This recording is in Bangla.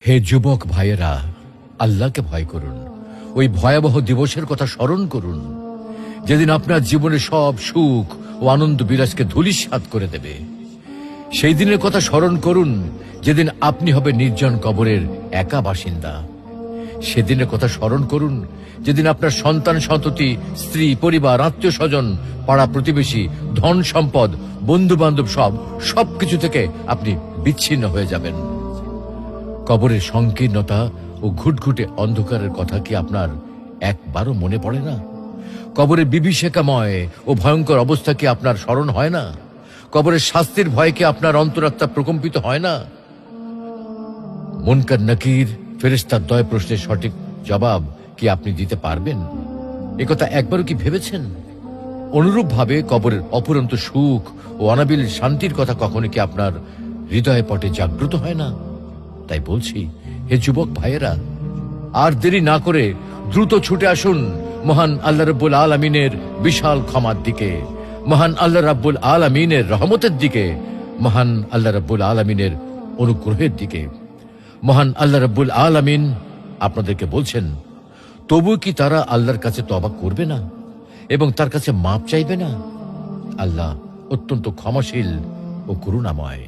হে যুবক ভাইয়েরা, আল্লাহকে ভয় করুন। ওই ভয়াবহ দিবসের কথা স্মরণ করুন যেদিন আপনার জীবনে সব সুখ ও আনন্দ বিলাসকে ধূলিসাৎ করে দেবে। সেই দিনের কথা স্মরণ করুন যেদিন আপনি হবে নির্জন কবরের একা বাসিন্দা। সেদিনের কথা স্মরণ করুন যেদিন আপনার সন্তান সন্ততি, স্ত্রী, পরিবার, আত্মীয় স্বজন, পাড়া প্রতিবেশী, ধন সম্পদ, বন্ধু বান্ধব সবকিছু থেকে আপনি বিচ্ছিন্ন হয়ে যাবেন। কবরের সংকীর্ণতা ও ঘুটঘুটে অন্ধকারের কথা কি আপনার একবারও মনে পড়ে না? কবরের বিভীষিকাময় ও ভয়ঙ্কর অবস্থা কি আপনার স্মরণ হয় না? কবরের শাস্তির ভয় কি আপনার অন্তরাত্মা প্রকম্পিত হয় না? মুনকার নাকির ফেরেশতার দয় প্রশ্নের সঠিক জবাব কি আপনি দিতে পারবেন? একথা একবারও কি ভেবেছেন? অনুরূপভাবে কবরের অপুরন্ত সুখ ও অনাবিল শান্তির কথা কখনো কি আপনার হৃদয় পটে জাগ্রত হয় না? তাই বলছি, হে যুবক ভাইয়েরা, আর দেরি না করে দ্রুত ছুটে আসুন মহান আল্লাহ রাব্বুল আলামিনের বিশাল ক্ষমার দিকে, মহান আল্লাহ রাব্বুল আলামিনের রহমতের দিকে, মহান আল্লাহ রাব্বুল আলামিনের অনুগ্রহের দিকে। মহান আল্লাহ রাব্বুল আলামিন আপনাদেরকে বলছেন, তবু কি তারা আল্লাহর কাছে তওবা করবে না এবং তার কাছে মাপ চাইবে না? আল্লাহ অত্যন্ত ক্ষমাশীল ও করুণাময়।